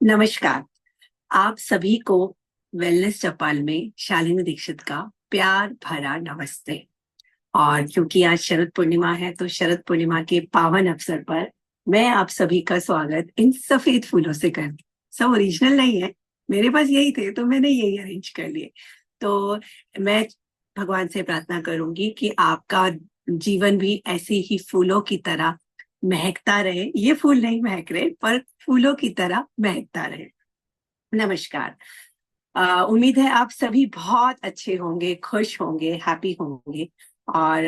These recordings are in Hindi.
नमस्कार। आप सभी को वेलनेस चौपाल में शालिनी दीक्षित का प्यार भरा नमस्ते। और क्योंकि आज शरद पूर्णिमा है तो शरद पूर्णिमा के पावन अवसर पर मैं आप सभी का स्वागत इन सफेद फूलों से कर दी। सब ओरिजिनल नहीं है, मेरे पास यही थे तो मैंने यही अरेंज कर लिए। तो मैं भगवान से प्रार्थना करूंगी कि आपका जीवन भी ऐसे ही फूलों की तरह महकता रहे। ये फूल नहीं महक रहे पर फूलों की तरह महकता रहे। नमस्कार। उम्मीद है आप सभी बहुत अच्छे होंगे, खुश होंगे, हैप्पी होंगे। और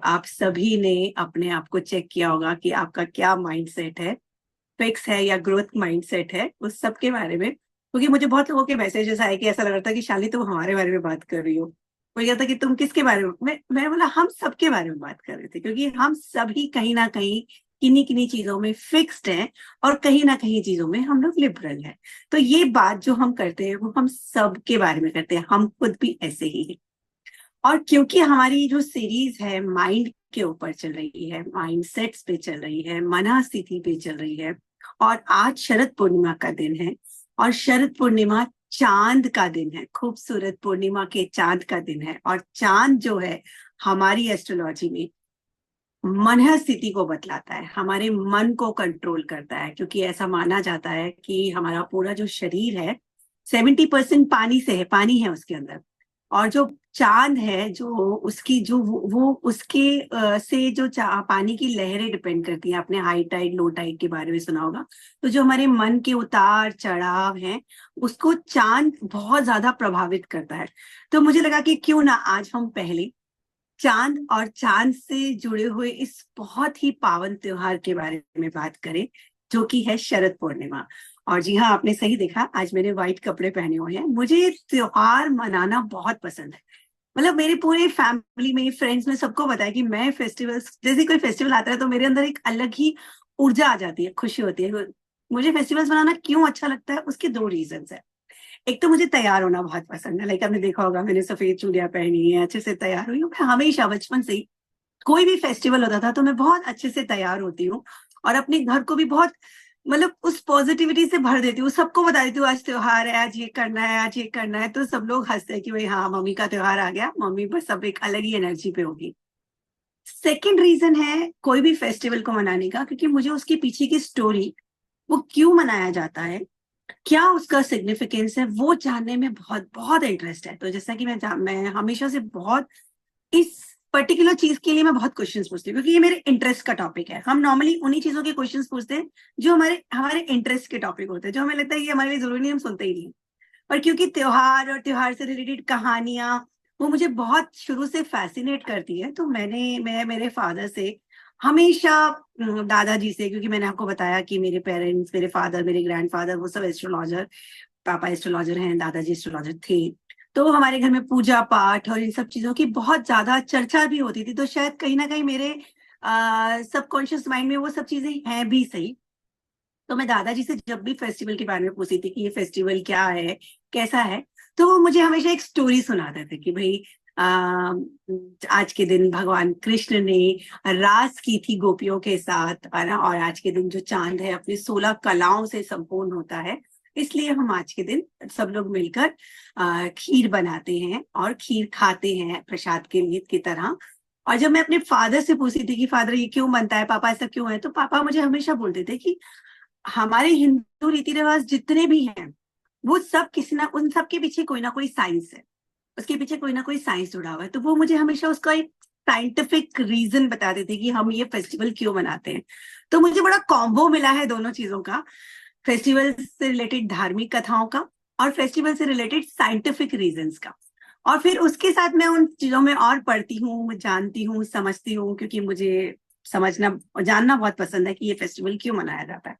आप सभी ने अपने आप को चेक किया होगा कि आपका क्या माइंडसेट है, फिक्स है या ग्रोथ माइंडसेट है, उस सब के बारे में। क्योंकि मुझे बहुत लोगों के मैसेजेस आए कि ऐसा लग रहा था कि शाली तुम हमारे बारे में बात कर रही हो। कोई कहता कि तुम किसके बारे में, मैं बोला हम सबके बारे में बात कर रहे थे, क्योंकि हम सभी कहीं ना कहीं किन्हीं किन्हीं चीजों में फिक्स्ड हैं और कहीं ना कहीं चीजों में हम लोग लिबरल हैं। तो ये बात जो हम करते हैं वो हम सब के बारे में करते हैं, हम खुद भी ऐसे ही हैं। और क्योंकि हमारी जो सीरीज है माइंड के ऊपर चल रही है, माइंड सेट्स पे चल रही है, मन स्थिति पे चल रही है, और आज शरद पूर्णिमा का दिन है। और शरद पूर्णिमा चांद का दिन है, खूबसूरत पूर्णिमा के चांद का दिन है। और चांद जो है हमारी एस्ट्रोलॉजी में मन स्थिति को बतलाता है, हमारे मन को कंट्रोल करता है। क्योंकि ऐसा माना जाता है कि हमारा पूरा जो शरीर है 70% पानी से है, पानी है उसके अंदर। और जो चांद है, जो उसकी जो वो उसके से जो पानी की लहरें डिपेंड करती हैं। आपने हाई टाइड लो टाइड के बारे में सुना होगा। तो जो हमारे मन के उतार चढ़ाव हैं उसको चांद बहुत ज्यादा प्रभावित करता है। तो मुझे लगा कि क्यों ना आज हम पहले चांद और चांद से जुड़े हुए इस बहुत ही पावन त्योहार के बारे में बात करें, जो कि है शरद पूर्णिमा। और जी हाँ, आपने सही देखा, आज मैंने व्हाइट कपड़े पहने हुए हैं। मुझे त्योहार मनाना बहुत पसंद है। मतलब मेरे पूरे फैमिली में, फ्रेंड्स में सबको पता है कि मैं फेस्टिवल्स, जैसे कोई फेस्टिवल आता है तो मेरे अंदर एक अलग ही ऊर्जा आ जाती है, खुशी होती है। मुझे फेस्टिवल्स मनाना क्यों अच्छा लगता है, उसके दो रीजन है। एक तो मुझे तैयार होना बहुत पसंद है। लाइक आपने देखा होगा मैंने सफेद चूड़ियां पहनी है, अच्छे से तैयार हुई हूँ। मैं हमेशा बचपन से ही कोई भी फेस्टिवल होता था तो मैं बहुत अच्छे से तैयार होती हूँ। और अपने घर को भी बहुत, मतलब उस पॉजिटिविटी से भर देती हूँ। सबको बता देती हूँ आज त्योहार है, आज ये करना है, आज ये करना है। तो सब लोग हंसते हैं कि भाई हाँ, मम्मी का त्योहार आ गया, मम्मी बस सब एक अलग ही एनर्जी पे होगी। सेकेंड रीजन है कोई भी फेस्टिवल को मनाने का, क्योंकि मुझे उसके पीछे की स्टोरी, वो क्यों मनाया जाता है, क्या उसका सिग्निफिकेंस है, वो जानने में बहुत बहुत इंटरेस्ट है। तो जैसा कि मैं हमेशा से बहुत इस पर्टिकुलर चीज के लिए मैं बहुत क्वेश्चंस पूछती हूँ, क्योंकि ये मेरे इंटरेस्ट का टॉपिक है। हम नॉर्मली उन्हीं चीजों के क्वेश्चंस पूछते हैं जो हमारे हमारे इंटरेस्ट के टॉपिक होते हैं, जो हमें लगता है कि हमारे लिए जरूरी नहीं, हम सुनते ही नहीं। और क्योंकि त्योहार और त्योहार से रिलेटेड कहानियां वो मुझे बहुत शुरू से फैसिनेट करती है, तो मैं मेरे फादर से हमेशा, दादाजी से, क्योंकि मैंने आपको बताया कि मेरे पेरेंट्स, मेरे फादर, मेरे ग्रैंडफादर वो सब एस्ट्रोलॉजर, पापा एस्ट्रोलॉजर हैं, दादाजी एस्ट्रोलॉजर थे। तो हमारे घर में पूजा पाठ और इन सब चीजों की बहुत ज्यादा चर्चा भी होती थी। तो शायद कहीं ना कहीं मेरे सबकॉन्शियस माइंड में वो सब चीजें हैं भी सही। तो मैं दादाजी से जब भी फेस्टिवल के बारे में पूछती थी कि ये फेस्टिवल क्या है, कैसा है, तो वो मुझे हमेशा एक स्टोरी सुनाते थे कि भाई आ, आज के दिन भगवान कृष्ण ने रास की थी गोपियों के साथ, है ना। और आज के दिन जो चांद है अपनी 16 कलाओं से संपूर्ण होता है, इसलिए हम आज के दिन सब लोग मिलकर खीर बनाते हैं और खीर खाते हैं प्रसाद के लिए की तरह। और जब मैं अपने फादर से पूछती थी कि फादर ये क्यों बनता है, पापा ऐसा क्यों है, तो पापा मुझे हमेशा बोलते थे कि हमारे हिंदू रीति रिवाज जितने भी हैं वो सब किसी ना, उन सब के पीछे कोई ना कोई साइंस है, उसके पीछे कोई ना कोई साइंस जुड़ा हुआ है। तो वो मुझे हमेशा उसका एक साइंटिफिक रीजन बताते थे कि हम ये फेस्टिवल क्यों मनाते हैं। तो मुझे बड़ा कॉम्बो मिला है दोनों चीजों का, फेस्टिवल से रिलेटेड धार्मिक कथाओं का और फेस्टिवल से रिलेटेड साइंटिफिक रीजंस का। और फिर उसके साथ मैं उन चीजों में और पढ़ती हूँ, जानती हूँ, समझती हूँ, क्योंकि मुझे समझना और जानना बहुत पसंद है कि ये फेस्टिवल क्यों मनाया जाता है।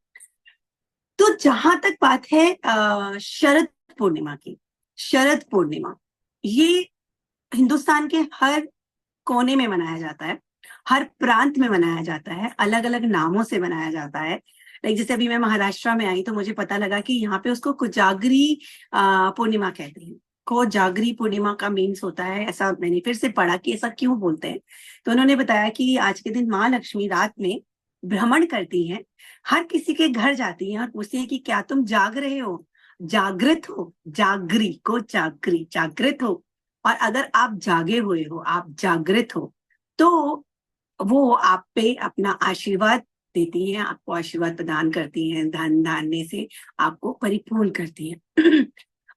तो जहां तक बात है शरद पूर्णिमा की, शरद पूर्णिमा ये हिंदुस्तान के हर कोने में मनाया जाता है, हर प्रांत में मनाया जाता है, अलग अलग नामों से मनाया जाता है। लाइक जैसे अभी मैं महाराष्ट्र में आई तो मुझे पता लगा कि यहाँ पे उसको कोजागरी पूर्णिमा कहते हैं। कोजागरी पूर्णिमा का मीन्स होता है, ऐसा मैंने फिर से पढ़ा कि ऐसा क्यों बोलते हैं। तो उन्होंने बताया कि आज के दिन माँ लक्ष्मी रात में भ्रमण करती हैं, हर किसी के घर जाती हैं और पूछती हैं कि क्या तुम जाग रहे हो, जागृत हो, जागरी को जागरी, जागृत हो। और अगर आप जागे हुए हो, आप जागृत हो, तो वो आप पे अपना आशीर्वाद देती हैं, आपको आशीर्वाद प्रदान करती हैं, धन धान्य से आपको परिपूर्ण करती हैं।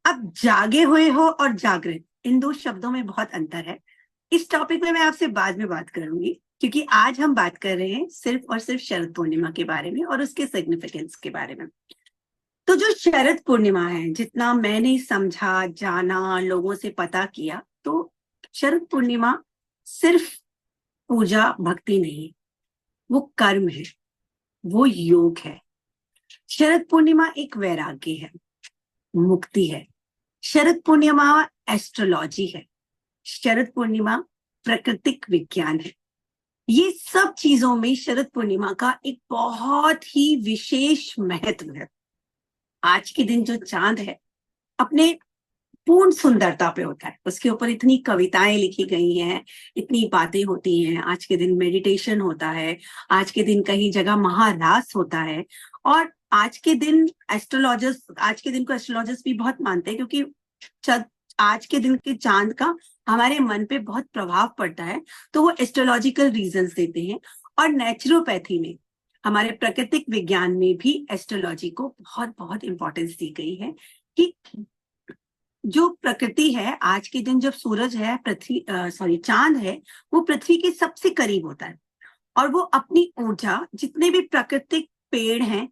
अब जागे हुए हो और जागृत, इन दो शब्दों में बहुत अंतर है। इस टॉपिक में मैं आपसे बाद में बात करूंगी, क्योंकि आज हम बात कर रहे हैं सिर्फ और सिर्फ शरद पूर्णिमा के बारे में और उसके सिग्निफिकेंस के बारे में। तो जो शरद पूर्णिमा है, जितना मैंने समझा, जाना, लोगों से पता किया, तो शरद पूर्णिमा सिर्फ पूजा भक्ति नहीं, वो कर्म है, वो योग है। शरद पूर्णिमा एक वैराग्य है, मुक्ति है। शरद पूर्णिमा एस्ट्रोलॉजी है। शरद पूर्णिमा प्राकृतिक विज्ञान है। ये सब चीजों में शरद पूर्णिमा का एक बहुत ही विशेष महत्व है। आज के दिन जो चांद है अपने पूर्ण सुंदरता पे होता है, उसके ऊपर इतनी कविताएं लिखी गई हैं, इतनी बातें होती हैं। आज के दिन मेडिटेशन होता है, आज के दिन कहीं जगह महारास होता है। और आज के दिन एस्ट्रोलॉजर्स, आज के दिन को एस्ट्रोलॉजर्स भी बहुत मानते हैं, क्योंकि आज के दिन के चांद का हमारे मन पे बहुत प्रभाव पड़ता है, तो वो एस्ट्रोलॉजिकल रीजंस देते हैं। और नेचुरोपैथी में, हमारे प्राकृतिक विज्ञान में भी एस्ट्रोलॉजी को बहुत बहुत इंपॉर्टेंस दी गई है कि जो प्रकृति है, आज के दिन जब सूरज है, चांद है, वो पृथ्वी के सबसे करीब होता है। और वो अपनी ऊर्जा, जितने भी प्राकृतिक पेड़ हैं,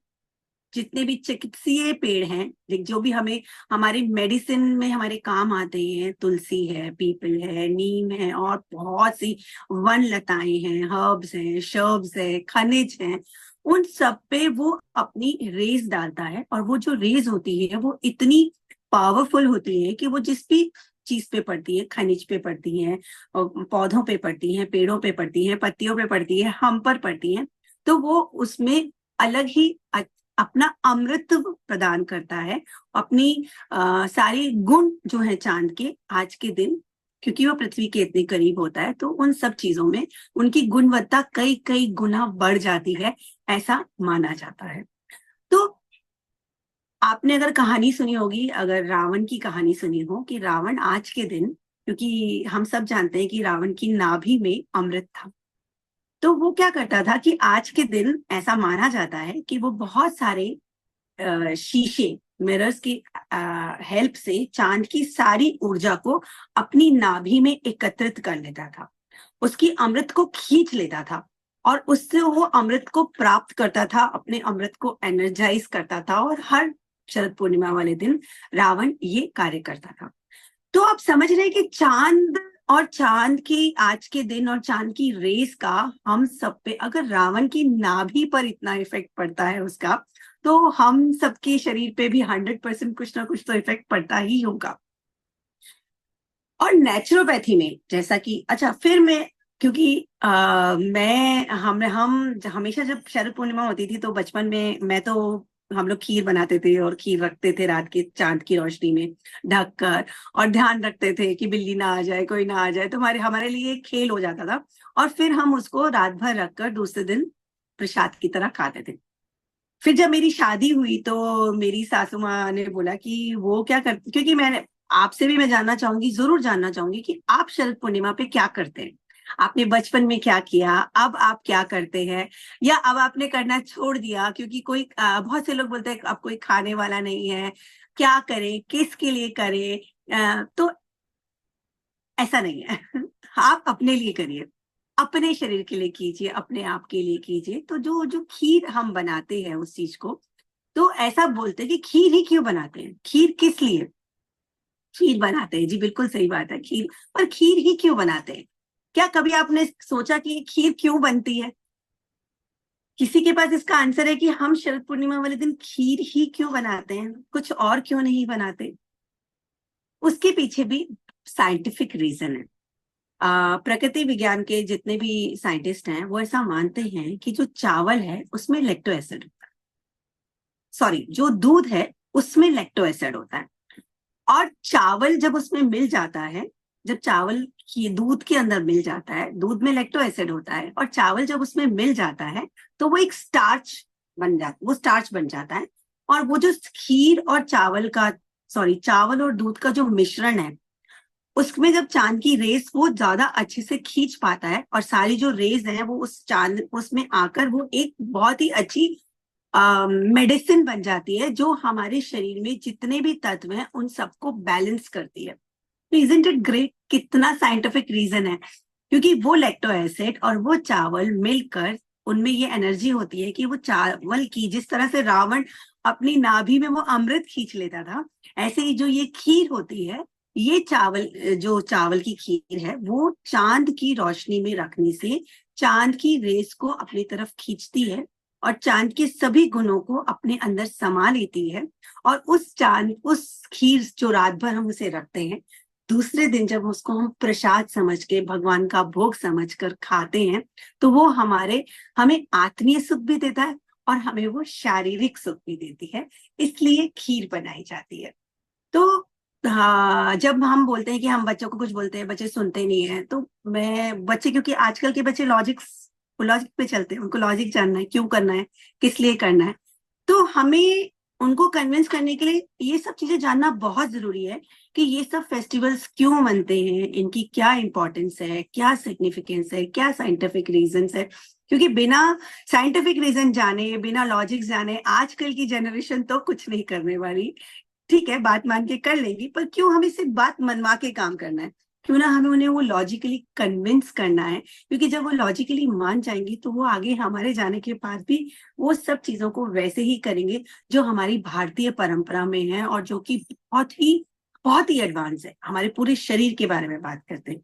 जितने भी चिकित्सीय पेड़ हैं, जो भी हमें हमारे मेडिसिन में हमारे काम आते हैं, तुलसी है, पीपल है, नीम है, और बहुत सी वन लताएं हैं, हर्ब्स हैं, शर्ब्स है, खनिज हैं, उन सब पे वो अपनी रेज डालता है। और वो जो रेज होती है वो इतनी पावरफुल होती है कि वो जिस भी चीज पे पड़ती है, खनिज पे पड़ती है, और पौधों पे पड़ती है, पेड़ों पे पड़ती है, पत्तियों पे पड़ती है, हम पर पड़ती है, तो वो उसमें अलग ही अपना अमृत प्रदान करता है। अपनी सारी गुण जो है चांद के, आज के दिन क्योंकि वो पृथ्वी के इतने करीब होता है, तो उन सब चीजों में उनकी गुणवत्ता कई कई गुना बढ़ जाती है, ऐसा माना जाता है। तो आपने अगर कहानी सुनी होगी, अगर रावण की कहानी सुनी हो, कि रावण आज के दिन, क्योंकि हम सब जानते हैं कि रावण की नाभि में अमृत था, तो वो क्या करता था कि आज के दिन ऐसा माना जाता है कि वो बहुत सारे शीशे, मिरर्स की हेल्प से चांद की सारी ऊर्जा को अपनी नाभि में एकत्रित कर लेता था, उसकी अमृत को खींच लेता था, और उससे वो अमृत को प्राप्त करता था, अपने अमृत को एनर्जाइज करता था। और हर शरद पूर्णिमा वाले दिन रावण ये कार्य करता था। तो आप समझ रहे हैं कि चांद और चांद की आज के दिन और चांद की रेस का हम सब पे, अगर रावण की नाभि पर इतना इफेक्ट पड़ता है उसका, तो हम सबके शरीर पे भी 100% कुछ ना कुछ तो इफेक्ट पड़ता ही होगा। और नेचुरोपैथी में, जैसा कि, अच्छा फिर मैं, क्योंकि मैं हम हमेशा जब शरद पूर्णिमा होती थी तो बचपन में मैं तो, हम लोग खीर बनाते थे और खीर रखते थे रात के चांद की रोशनी में ढक कर, और ध्यान रखते थे कि बिल्ली ना आ जाए, कोई ना आ जाए, तो हमारे हमारे लिए एक खेल हो जाता था। और फिर हम उसको रात भर रखकर दूसरे दिन प्रसाद की तरह खाते थे। फिर जब मेरी शादी हुई तो मेरी सासू माँ ने बोला कि वो क्या करती, क्योंकि मैंने आपसे भी मैं जानना चाहूंगी, जरूर जानना चाहूंगी कि आप शरद पूर्णिमा पे क्या करते हैं, आपने बचपन में क्या किया, अब आप क्या करते हैं, या अब आपने करना छोड़ दिया क्योंकि कोई बहुत से लोग बोलते हैं अब कोई खाने वाला नहीं है, क्या करें, किसके लिए करें, तो ऐसा नहीं है। आप अपने लिए करिए, अपने शरीर के लिए कीजिए, अपने आप के लिए कीजिए। तो जो जो खीर हम बनाते हैं उस चीज को, तो ऐसा बोलते हैं कि खीर ही क्यों बनाते हैं, खीर किस लिए खीर बनाते हैं, जी बिल्कुल सही बात है, खीर, पर खीर ही क्यों बनाते हैं? क्या कभी आपने सोचा कि खीर क्यों बनती है? किसी के पास इसका आंसर है कि हम शरद पूर्णिमा वाले दिन खीर ही क्यों बनाते हैं, कुछ और क्यों नहीं बनाते? उसके पीछे भी साइंटिफिक रीजन है। प्रकृति विज्ञान के जितने भी साइंटिस्ट हैं वो ऐसा मानते हैं कि जो चावल है उसमें लैक्टो एसिड, सॉरी, जो दूध है उसमें लैक्टो एसिड होता है। और चावल जब उसमें मिल जाता है, जब चावल की दूध के अंदर मिल जाता है, दूध में लैक्टो एसिड होता है, और चावल जब उसमें मिल जाता है तो वो एक स्टार्च वो स्टार्च बन जाता है। और वो जो खीर और चावल और दूध का जो मिश्रण है, उसमें जब चांद की रेस वो ज्यादा अच्छे से खींच पाता है, और सारी जो रेज है वो उस चांद उसमें आकर वो एक बहुत ही अच्छी मेडिसिन बन जाती है, जो हमारे शरीर में जितने भी तत्व हैं उन सबको बैलेंस करती है। तो इजंट इट ग्रेट, कितना साइंटिफिक रीजन है। क्योंकि वो लैक्टो एसिड और वो चावल मिलकर, उनमें ये एनर्जी होती है कि वो चावल की, जिस तरह से रावण अपनी नाभि में वो अमृत खींच लेता था, ऐसे ही जो ये खीर होती है, ये जो चावल की खीर है, वो चांद की रोशनी में रखने से चांद की रेस को अपनी तरफ खींचती है और चांद के सभी गुणों को अपने अंदर समा लेती है। और उस खीर जो रात भर हम उसे रखते हैं, दूसरे दिन जब उसको हम प्रसाद समझ के, भगवान का भोग समझ कर खाते हैं, तो वो हमें आत्मीय सुख भी देता है और हमें वो शारीरिक सुख भी देती है। इसलिए खीर बनाई जाती है। तो हाँ, जब हम बोलते हैं कि हम बच्चों को कुछ बोलते हैं, बच्चे सुनते नहीं है, तो क्योंकि आजकल के बच्चे लॉजिक पे चलते हैं, उनको लॉजिक जानना है, क्यों करना है, किस लिए करना है। तो हमें उनको कन्विंस करने के लिए ये सब चीजें जानना बहुत जरूरी है कि ये सब फेस्टिवल्स क्यों मनते हैं, इनकी क्या इंपॉर्टेंस है, क्या सिग्निफिकेंस है, क्या साइंटिफिक रीजंस है। क्योंकि बिना साइंटिफिक रीजन जाने, बिना लॉजिक जाने, आजकल की जनरेशन तो कुछ नहीं करने वाली। ठीक है, बात मान के कर लेंगी, पर क्यों हमें सिर्फ बात मनवा के काम करना है? क्यों ना हमें उन्हें वो लॉजिकली कन्विंस करना है। क्योंकि जब वो लॉजिकली मान जाएंगी तो वो आगे हमारे जाने के बाद भी वो सब चीजों को वैसे ही करेंगे जो हमारी भारतीय परंपरा में है, और जो कि बहुत ही एडवांस है। हमारे पूरे शरीर के बारे में बात करते हैं।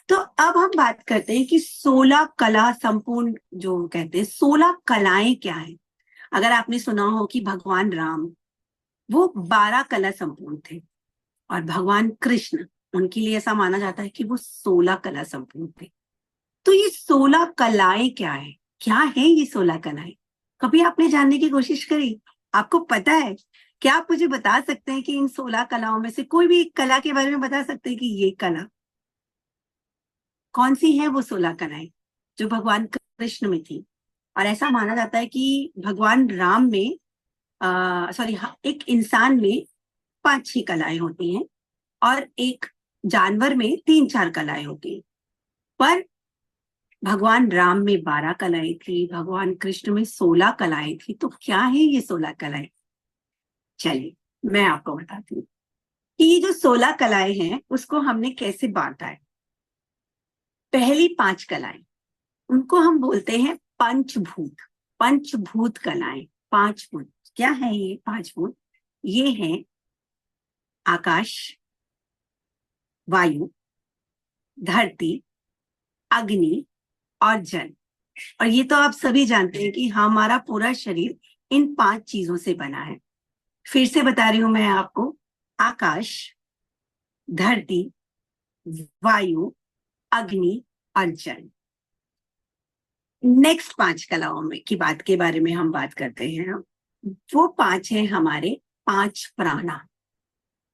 तो अब हम बात करते हैं कि 16 कला संपूर्ण, जो कहते हैं 16 कलाएं क्या है। अगर आपने सुना हो कि भगवान राम वो 12 कला संपूर्ण थे, और भगवान कृष्ण, उनके लिए ऐसा माना जाता है कि वो 16 कला संपूर्ण थे। तो ये 16 कलाएं क्या है ये 16 कलाएं? कभी आपने जानने की कोशिश करी? आपको पता है? क्या आप मुझे बता सकते हैं कि इन 16 कलाओं में से कोई भी एक कला के बारे में बता सकते हैं कि ये कला कौन सी है? वो 16 कलाएं जो भगवान कृष्ण में थी। और ऐसा माना जाता है कि भगवान राम में, एक इंसान में 5-6 कलाएं होती हैं, और एक जानवर में 3-4 कलाएं होती हैं। पर भगवान राम में 12 कलाएं थी, भगवान कृष्ण में 16 कलाएं थी। तो क्या है ये 16 कलाएं? चलिए, मैं आपको बताती हूँ कि ये जो 16 कलाएं हैं उसको हमने कैसे बांटा है। पहली 5 कलाएं, उनको हम बोलते हैं पंचभूत। पंचभूत कलाएं, 5 भूत। क्या है ये 5 भूत? ये है आकाश, वायु, धरती, अग्नि और जल। और ये तो आप सभी जानते हैं कि हमारा पूरा शरीर इन 5 चीजों से बना है। फिर से बता रही हूं मैं आपको, आकाश, धरती, वायु, अग्नि और जल। नेक्स्ट 5 कलाओं में की बात के बारे में हम बात करते हैं। वो 5 है हमारे 5 प्राणा,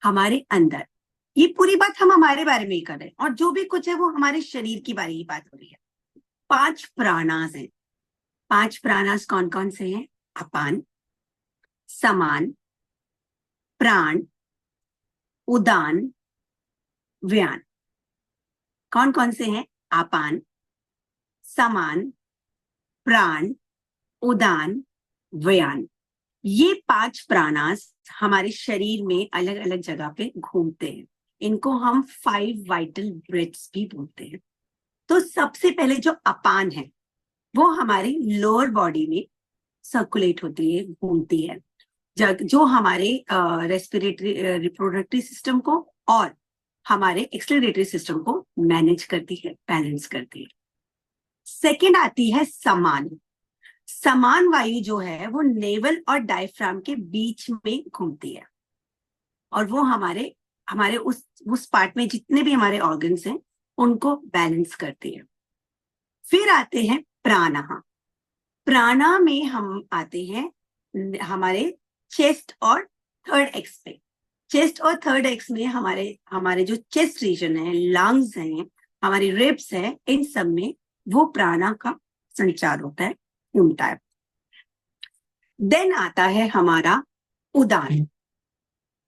हमारे अंदर। ये पूरी बात हम हमारे बारे में ही कर रहे हैं, और जो भी कुछ है वो हमारे शरीर की बारे ही बात हो रही है। 5 प्राणास हैं। 5 प्राणास कौन कौन से हैं? अपान, समान, प्राण, उदान, व्यान। कौन कौन से हैं? अपान, समान, प्राण, उदान, व्यान। ये 5 प्राणास हमारे शरीर में अलग अलग जगह पे घूमते हैं। इनको हम 5 वाइटल ब्रेथ्स भी बोलते हैं। तो सबसे पहले जो अपान है, वो हमारी लोअर बॉडी में सर्कुलेट होती है, घूमती है, जो हमारे रेस्पिरेटरी रिप्रोडक्टिव सिस्टम को और हमारे एक्सक्लेरेटरी सिस्टम को मैनेज करती है, बैलेंस करती है। सेकंड आती है समान। समान वायु जो है वो नेवल और डायफ्राम के बीच में घूमती है, और वो हमारे हमारे उस पार्ट में जितने भी हमारे ऑर्गन्स हैं उनको बैलेंस करती है। फिर आते हैं प्राणा। प्राणा में हम आते हैं हमारे चेस्ट और थर्ड एक्स पे। चेस्ट और थर्ड एक्स में हमारे हमारे जो चेस्ट रीजन है, लंग्स हैं, हमारी रिब्स है, इन सब में वो प्राणा का संचार होता है, घूमता है। देन आता है हमारा उदान।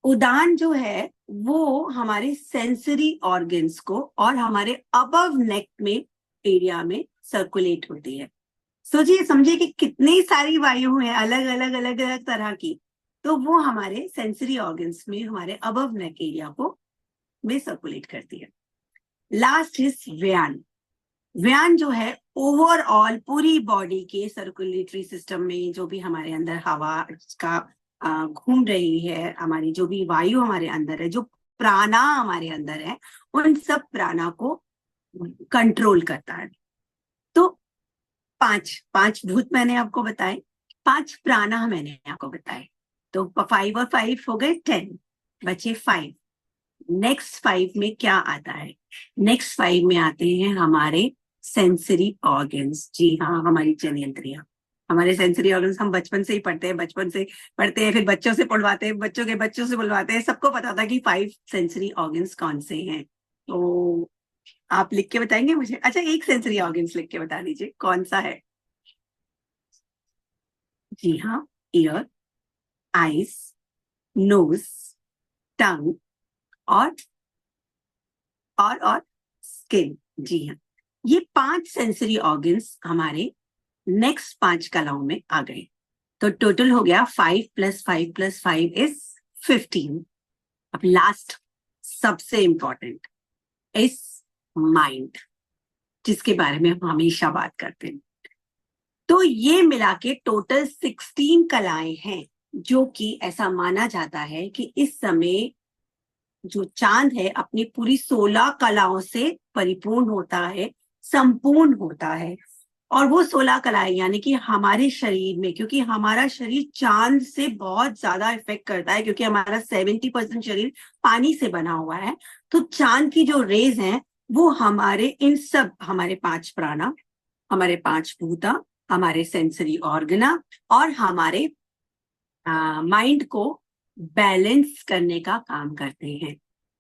उदान जो है वो हमारे सेंसरी ऑर्गन्स को और हमारे अबव नेक में एरिया में सर्कुलेट होती है। सोचिए समझिए कि कितनी सारी वायु है अलग अलग अलग अलग तरह की, तो वो हमारे सेंसरी ऑर्गन्स में हमारे अबव नेक एरिया को में सर्कुलेट करती है। लास्ट इज व्यान। व्यान जो है ओवरऑल पूरी बॉडी के सर्कुलेटरी सिस्टम में जो भी हमारे अंदर हवा का घूम रही है, हमारी जो भी वायु हमारे अंदर है, जो प्राणा हमारे अंदर है, उन सब प्राणा को कंट्रोल करता है। तो पांच पांच भूत मैंने आपको बताए, पांच प्राणा मैंने आपको बताए, तो 5 और 5 हो गए 10, बचे 5। नेक्स्ट 5 में क्या आता है? नेक्स्ट 5 में आते हैं हमारे सेंसरी ऑर्गन्स। जी हाँ, हमारी जननेंद्रियां, हमारे सेंसरी ऑर्गन्स हम बचपन से ही पढ़ते हैं, बचपन से पढ़ते हैं, फिर बच्चों से पढ़वाते हैं, बच्चों के बच्चों से बुलवाते हैं, सबको पता था कि 5 सेंसरी ऑर्गन्स कौन से हैं। तो आप लिख के बताएंगे मुझे? अच्छा, एक सेंसरी ऑर्गन्स लिख के बता दीजिए कौन सा है। जी हाँ, ईयर, आईज, नोज, टंग और और स्किन। जी हाँ, ये 5 सेंसरी ऑर्गन्स हमारे नेक्स्ट 5 कलाओं में आ गए। तो टोटल हो गया 5 + 5 + 5 इज 15। अब लास्ट सबसे इंपॉर्टेंट इज माइंड, जिसके बारे में हम हमेशा बात करते हैं। तो ये मिला के टोटल 16 कलाएं हैं, जो कि ऐसा माना जाता है कि इस समय जो चांद है अपनी पूरी 16 कलाओं से परिपूर्ण होता है, संपूर्ण होता है। और वो 16 कलाएं यानी कि हमारे शरीर में, क्योंकि हमारा शरीर चांद से बहुत ज्यादा इफेक्ट करता है, क्योंकि हमारा 70% शरीर पानी से बना हुआ है, तो चांद की जो रेज हैं वो हमारे इन सब, हमारे 5 प्राणा, हमारे 5 भूता, हमारे सेंसरी ऑर्गना और हमारे माइंड को बैलेंस करने का काम करते हैं।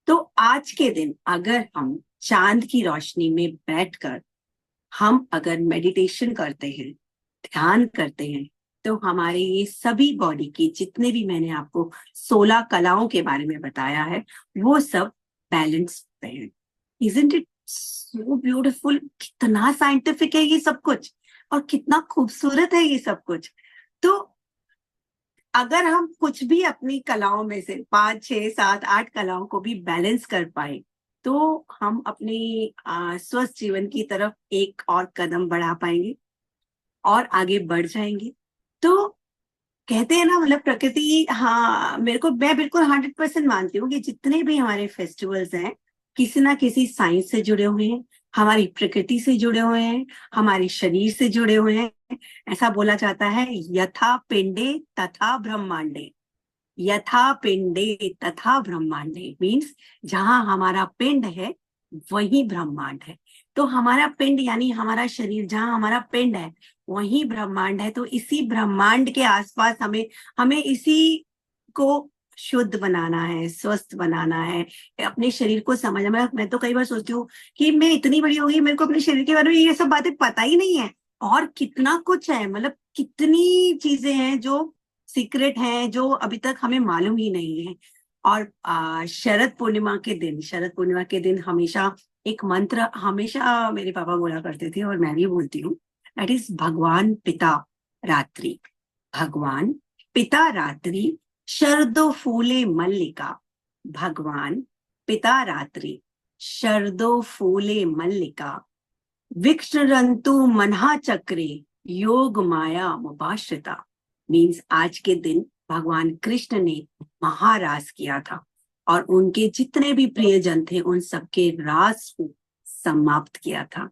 तो आज के दिन अगर हम चांद की रोशनी में बैठकर हम अगर मेडिटेशन करते हैं, ध्यान करते हैं, तो हमारे ये सभी बॉडी की जितने भी मैंने आपको 16 कलाओं के बारे में बताया है, वो सब बैलेंस होते हैं। Isn't it so beautiful? कितना साइंटिफिक है ये सब कुछ, और कितना खूबसूरत है ये सब कुछ। तो अगर हम कुछ भी अपनी कलाओं में से 5, 6, 7, 8 कलाओं को भी बैलेंस कर पाए, तो हम अपनी स्वस्थ जीवन की तरफ एक और कदम बढ़ा पाएंगे और आगे बढ़ जाएंगे। तो कहते हैं ना, मतलब प्रकृति, हाँ, मैं बिल्कुल 100% मानती हूँ कि जितने भी हमारे फेस्टिवल्स हैं किसी ना किसी साइंस से जुड़े हुए हैं, हमारी प्रकृति से जुड़े हुए हैं, हमारे शरीर से जुड़े हुए हैं। ऐसा बोला जाता है, यथा पिंडे तथा ब्रह्मांडे, यथा पिंडे तथा ब्रह्मांडे मीन्स जहां हमारा पिंड है वही ब्रह्मांड है। तो हमारा पिंड यानी हमारा शरीर, जहां हमारा पिंड है वही ब्रह्मांड है। तो इसी ब्रह्मांड के आसपास हमें हमें इसी को शुद्ध बनाना है, स्वस्थ बनाना है, अपने शरीर को समझना। मैं तो कई बार सोचती हूँ कि मैं इतनी बड़ी हो गई, मेरे को अपने शरीर के बारे में ये सब बातें पता ही नहीं है, और कितना कुछ है, मतलब कितनी चीजें हैं जो सीक्रेट हैं, जो अभी तक हमें मालूम ही नहीं है। और शरद पूर्णिमा के दिन, शरद पूर्णिमा के दिन हमेशा एक मंत्र हमेशा मेरे पापा बोला करते थे, और मैं भी बोलती हूँ, दैट इज भगवान पिता रात्रि। भगवान पिता रात्रि शरदो फूले मल्लिका। भगवान पिता रात्रि शरदो फूले मल्लिका, विक्षरंतु मनहा चक्रे योग माया मुपाश्रिता। मीन्स आज के दिन भगवान कृष्ण ने महारास किया था, और उनके जितने भी प्रियजन थे उन सबके रास को समाप्त किया था।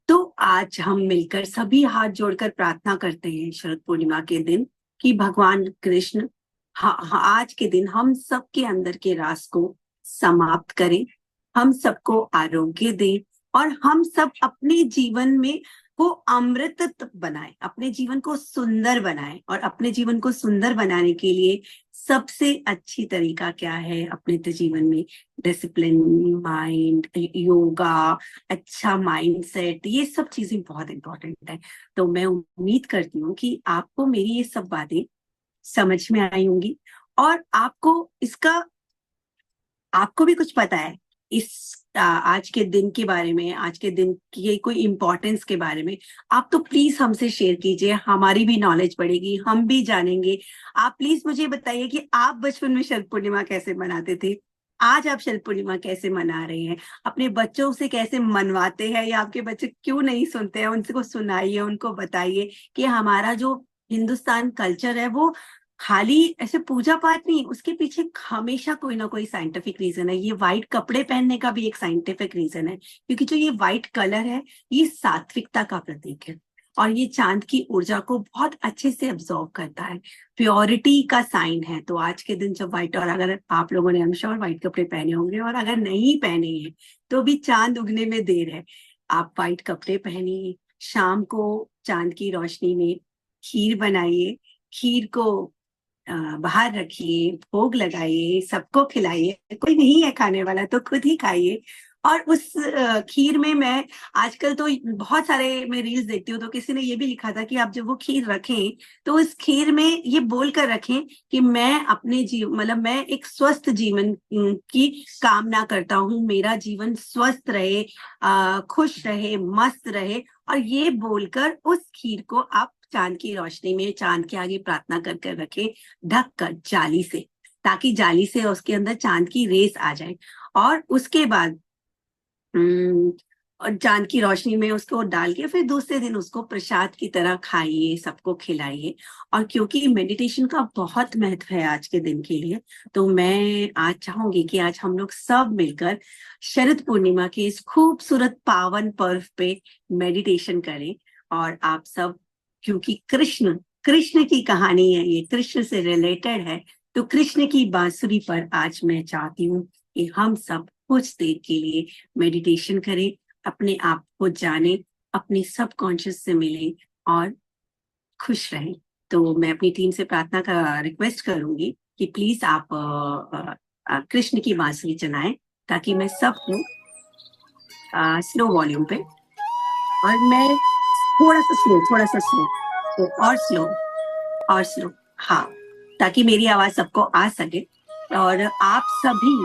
तो आज हम मिलकर सभी हाथ जोड़कर प्रार्थना करते हैं शरद पूर्णिमा के दिन कि भगवान कृष्ण आज के दिन हम सबके अंदर के रास को समाप्त करें, हम सबको आरोग्य दें, और हम सब अपने जीवन में को अमृत बनाएं, अपने जीवन को सुंदर बनाएं। और अपने जीवन को सुंदर बनाने के लिए सबसे अच्छी तरीका क्या है अपने जीवन में? डिसिप्लिन, माइंड, योगा, अच्छा माइंडसेट, ये सब चीजें बहुत इंपॉर्टेंट है। तो मैं उम्मीद करती हूँ कि आपको मेरी ये सब बातें समझ में आई होंगी, और आपको भी कुछ पता है इस आज के दिन के बारे में, आज के दिन की कोई इम्पोर्टेंस के बारे में। आप तो प्लीज हमसे शेयर कीजिए, हमारी भी नॉलेज बढ़ेगी, हम भी जानेंगे। आप प्लीज मुझे बताइए कि आप बचपन में शरद पूर्णिमा कैसे मनाते थे, आज आप शरद पूर्णिमा कैसे मना रहे हैं, अपने बच्चों से कैसे मनवाते हैं, या आपके बच्चे क्यों नहीं सुनते हैं, उनको सुनाइए, उनको बताइए कि हमारा जो हिंदुस्तान कल्चर है वो खाली ऐसे पूजा पाठ नहीं, उसके पीछे हमेशा कोई ना कोई साइंटिफिक रीजन है। ये व्हाइट कपड़े पहनने का भी एक साइंटिफिक रीजन है, क्योंकि जो ये व्हाइट कलर है ये सात्विकता का प्रतीक है, और ये चांद की ऊर्जा को बहुत अच्छे से अब्सॉर्ब करता है, प्योरिटी का साइन है। तो आज के दिन जब व्हाइट, और अगर आप लोगों ने श्योर व्हाइट कपड़े पहने होंगे, और अगर नहीं पहने हैं तो भी चांद उगने में देर है, आप व्हाइट कपड़े पहनिए, शाम को चांद की रोशनी में खीर बनाइए, खीर को बाहर रखिए, भोग लगाइए, सबको खिलाइए, कोई नहीं है खाने वाला तो खुद ही खाइए। और उस खीर में मैं आजकल तो बहुत सारे मैं रील्स देखती हूँ, तो किसी ने ये भी लिखा था कि आप जब वो खीर रखें तो उस खीर में ये बोल कर रखें कि मैं अपने मतलब मैं एक स्वस्थ जीवन की कामना करता हूँ, मेरा जीवन स्वस्थ रहे, खुश रहे, मस्त रहे। और ये बोलकर उस खीर को आप चांद की रोशनी में चांद के आगे प्रार्थना कर कर रखे, ढक कर जाली से, ताकि जाली से उसके अंदर चांद की रेस आ जाए। और उसके बाद और चांद की रोशनी में उसको डाल के फिर दूसरे दिन उसको प्रसाद की तरह खाइए, सबको खिलाइए। और क्योंकि मेडिटेशन का बहुत महत्व है आज के दिन के लिए, तो मैं आज चाहूंगी कि आज हम लोग सब मिलकर शरद पूर्णिमा के इस खूबसूरत पावन पर्व पे मेडिटेशन करें। और आप सब, क्योंकि कृष्ण कृष्ण की कहानी है, ये कृष्ण से रिलेटेड है, तो कृष्ण की बांसुरी पर आज मैं चाहती हूँ कि हम सब कुछ देर के लिए मेडिटेशन करें, अपने आप को जाने, अपने सब कॉन्शियस से मिलें और खुश रहें। तो मैं अपनी टीम से प्रार्थना का रिक्वेस्ट करूंगी कि प्लीज आप कृष्ण की बांसुरी चलाएं, ताकि मैं सबको स्लो वॉल्यूम पे, और मैं थोड़ा सा स्लो, तो और स्लो, और स्लो, हाँ, ताकि मेरी आवाज सबको आ सके। और आप सभी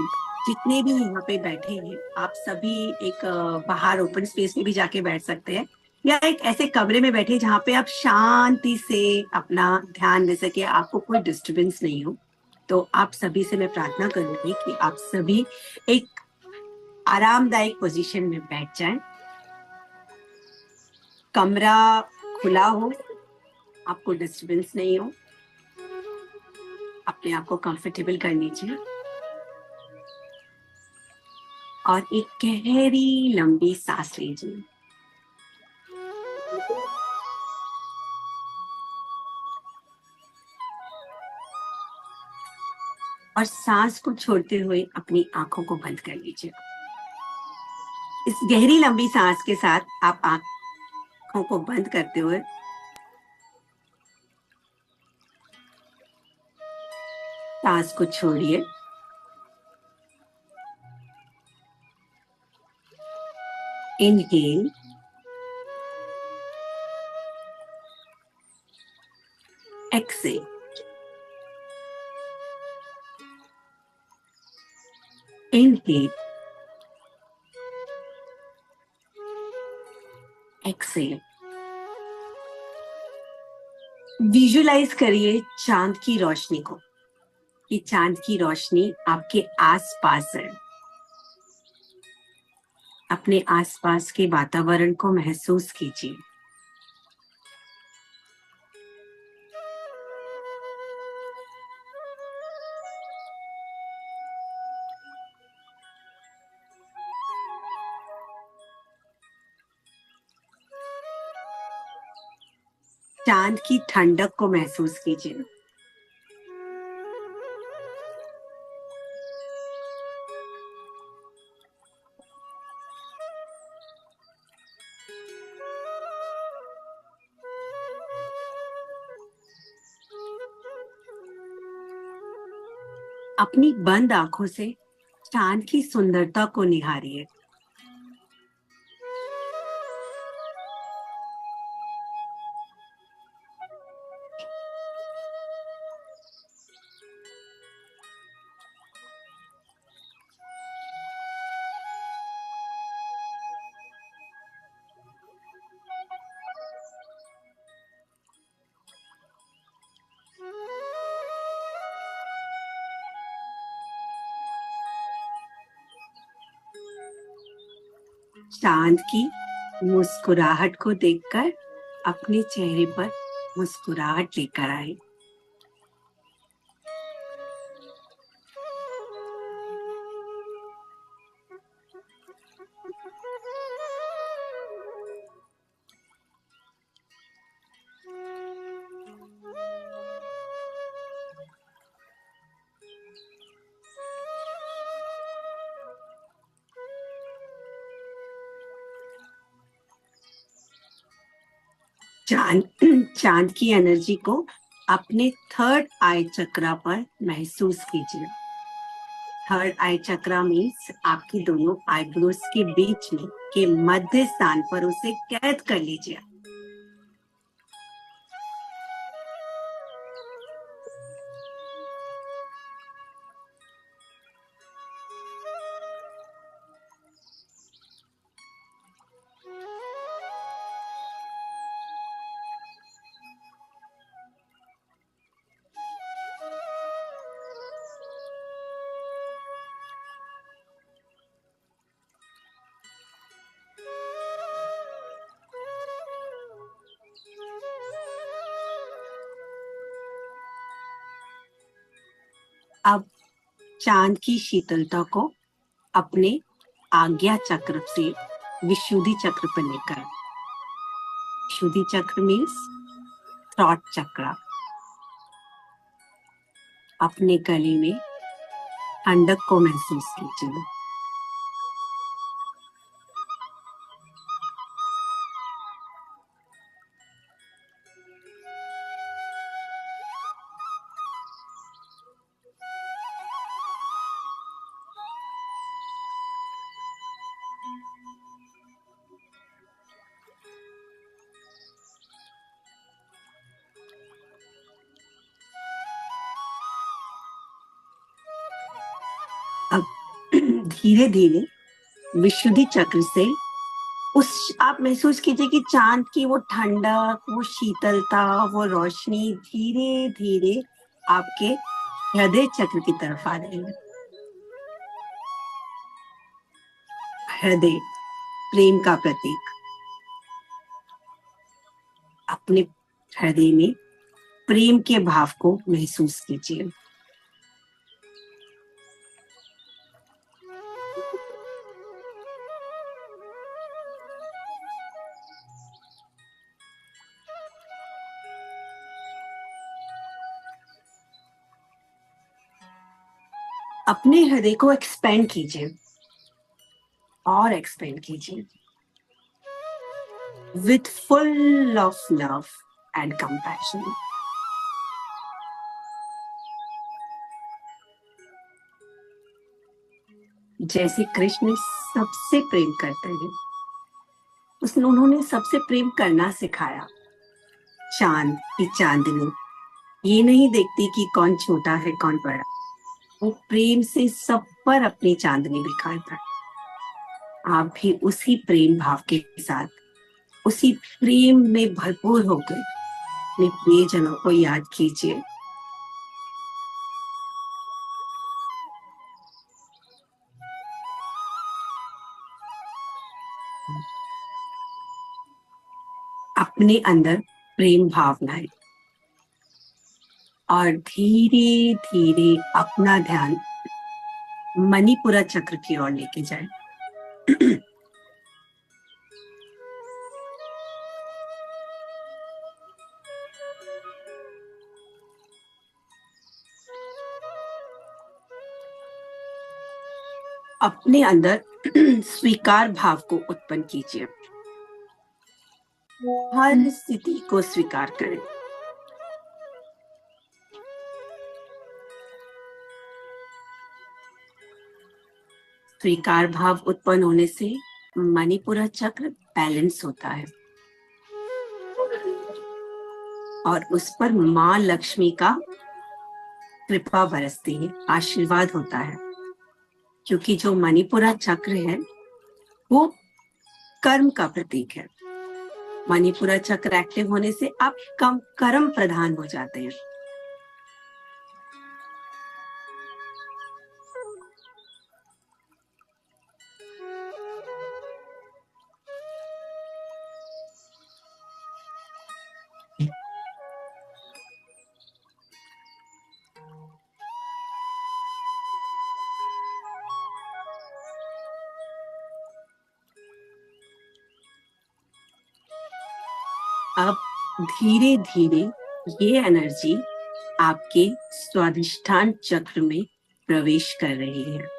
जितने भी यहाँ पे बैठे हैं, आप सभी एक बाहर ओपन स्पेस में भी जाके बैठ सकते हैं, या एक ऐसे कमरे में बैठे जहाँ पे आप शांति से अपना ध्यान दे सके, आपको कोई डिस्टरबेंस नहीं हो। तो आप सभी से मैं प्रार्थना करूंगी कि आप सभी एक आरामदायक पोजीशन में बैठ जाएं, कमरा खुला हो, आपको डिस्टरबेंस नहीं हो, अपने आप को कंफर्टेबल कर लीजिए, और एक गहरी लंबी सांस लीजिए। और सांस को छोड़ते हुए अपनी आंखों को बंद कर लीजिए। इस गहरी लंबी सांस के साथ आप आंखों को बंद करते हुए सांस को छोड़िए। Inhale, exhale, inhale, exhale. Visualise करिए चांद की रोशनी को, कि चांद की रोशनी आपके आसपास है। अपने आसपास के वातावरण को महसूस कीजिए। चांद की ठंडक को महसूस कीजिए। अपनी बंद आंखों से चांद की सुंदरता को निहारिए। चांद की मुस्कुराहट को देखकर अपने चेहरे पर मुस्कुराहट लेकर आए। चांद चांद की एनर्जी को अपने थर्ड आई चक्रा पर महसूस कीजिए। थर्ड आई चक्रा मीन्स आपकी दोनों आईब्रोज के बीच में के मध्य स्थान पर उसे कैद कर लीजिए। अब चांद की शीतलता को अपने आज्ञा चक्र से विशुद्धि चक्र पर लेकर। विशुद्धि चक्र मीन्स थ्रॉट चक्र। अपने गले में ठंडक को महसूस कीजिए। अब धीरे धीरे विशुद्धि चक्र से उस आप महसूस कीजिए कि चांद की वो ठंडक, वो शीतलता, वो रोशनी धीरे धीरे आपके हृदय चक्र की तरफ आ रही है। हृदय प्रेम का प्रतीक। अपने हृदय में प्रेम के भाव को महसूस कीजिए। अपने हृदय को एक्सपेंड कीजिए और एक्सपेंड कीजिए with full of love and compassion. जैसे कृष्ण सबसे प्रेम करते हैं, उसने उन्होंने सबसे प्रेम करना सिखाया। चांद की चांदनी ये नहीं देखती कि कौन छोटा है कौन बड़ा, वो प्रेम से सब पर अपनी चांदनी दिखाता है। आप भी उसी प्रेम भाव के साथ, उसी प्रेम में भरपूर होकर अपने प्रियजनों को याद कीजिए। अपने अंदर प्रेम भावनाएं और धीरे धीरे अपना ध्यान मणिपुरा चक्र की ओर लेके जाए। अपने अंदर स्वीकार भाव को उत्पन्न कीजिए। हर स्थिति को स्वीकार करें। स्वीकार भाव उत्पन्न होने से मणिपुरा चक्र बैलेंस होता है और उस पर माँ लक्ष्मी का कृपा बरसती है, आशीर्वाद होता है। क्योंकि जो मणिपुरा चक्र है वो कर्म का प्रतीक है। मणिपुरा चक्र एक्टिव होने से आप कम कर्म प्रधान हो जाते हैं। अब धीरे धीरे ये एनर्जी आपके स्वाधिष्ठान चक्र में प्रवेश कर रही है।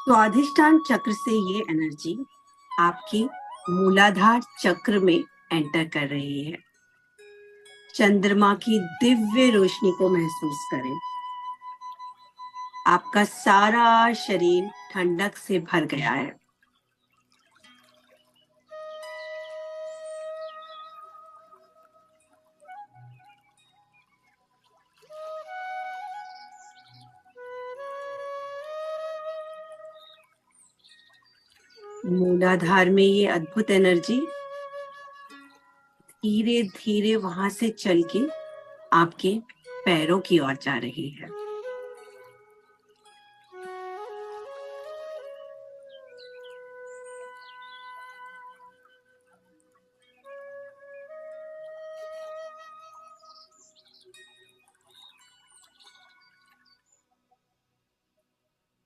स्वाधिष्ठान चक्र से ये एनर्जी आपकी मूलाधार चक्र में एंटर कर रही है। चंद्रमा की दिव्य रोशनी को महसूस करें। आपका सारा शरीर ठंडक से भर गया है। मूलाधार में ये अद्भुत एनर्जी धीरे धीरे वहां से चल के आपके पैरों की ओर जा रही है।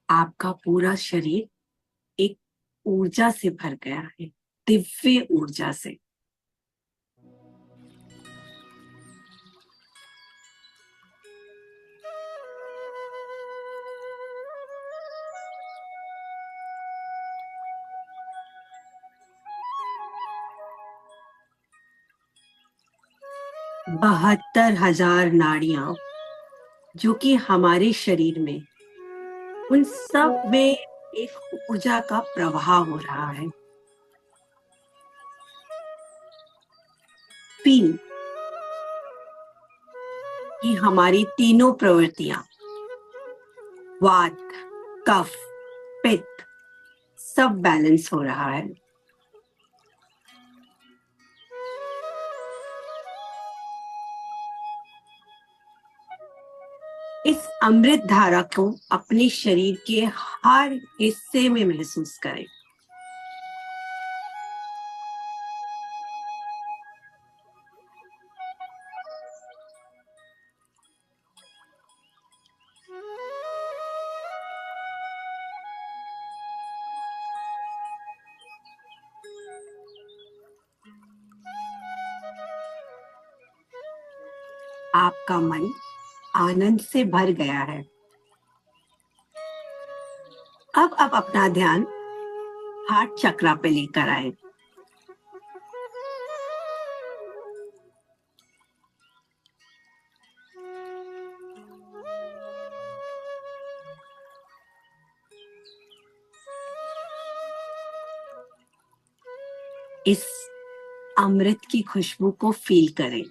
आपका पूरा शरीर एक ऊर्जा से भर गया है, दिव्य ऊर्जा से। बहत्तर हजार नाड़ियां जो कि हमारे शरीर में, उन सब में एक ऊर्जा का प्रवाह हो रहा है। तीन, कि हमारी तीनों प्रवृत्तियां, वात, कफ, पित्त, सब बैलेंस हो रहा है। इस अमृत धारा को अपने शरीर के हर हिस्से में महसूस करें। आपका मन आनंद से भर गया है। अब आप अपना ध्यान हार्ट चक्रा पे लेकर आए। इस अमृत की खुशबू को फील करें।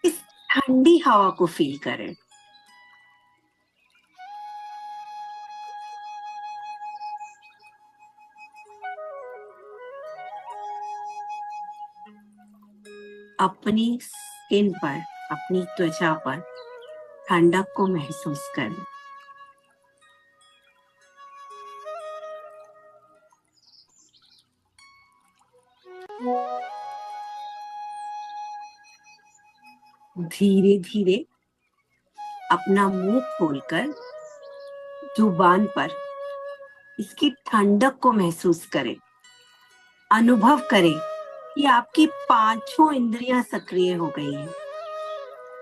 इस ठंडी हवा को फील करें। अपनी स्किन पर, अपनी त्वचा पर ठंडक को महसूस करें। धीरे धीरे अपना मुंह खोलकर जुबान पर इसकी ठंडक को महसूस करें, अनुभव करें कि आपकी पांचों इंद्रियां सक्रिय हो गई हैं।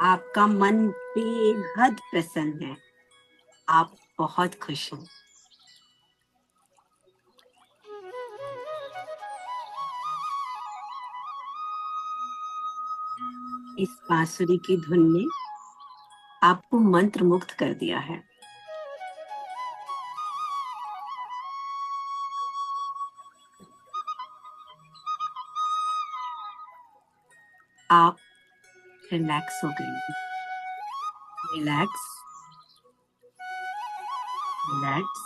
आपका मन बेहद प्रसन्न है, आप बहुत खुश हैं। इस बांसुरी की धुन ने आपको मंत्र मुक्त कर दिया है। आप रिलैक्स हो गए। Relax, relax,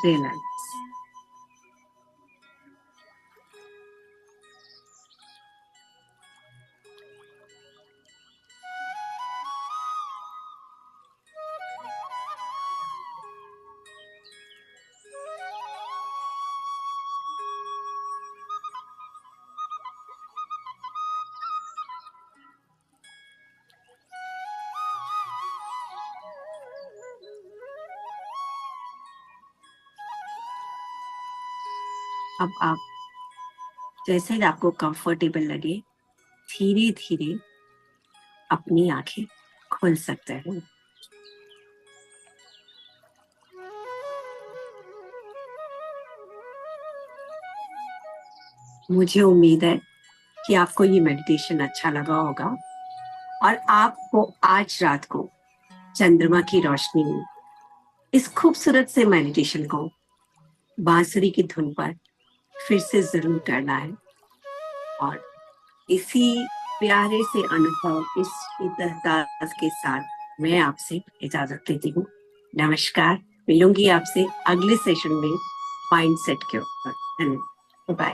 relax. अब आप जैसे ही आपको कंफर्टेबल लगे, धीरे धीरे अपनी आंखें खोल सकते हैं। मुझे उम्मीद है कि आपको ये मेडिटेशन अच्छा लगा होगा और आपको आज रात को चंद्रमा की रोशनी में इस खूबसूरत से मेडिटेशन को बांसुरी की धुन पर फिर से जरूर करना है। और इसी प्यारे से अनुभव, इस शीतलता के साथ मैं आपसे इजाजत लेती हूँ। नमस्कार। मिलूंगी आपसे अगले सेशन में माइंडसेट के ऊपर। बाय।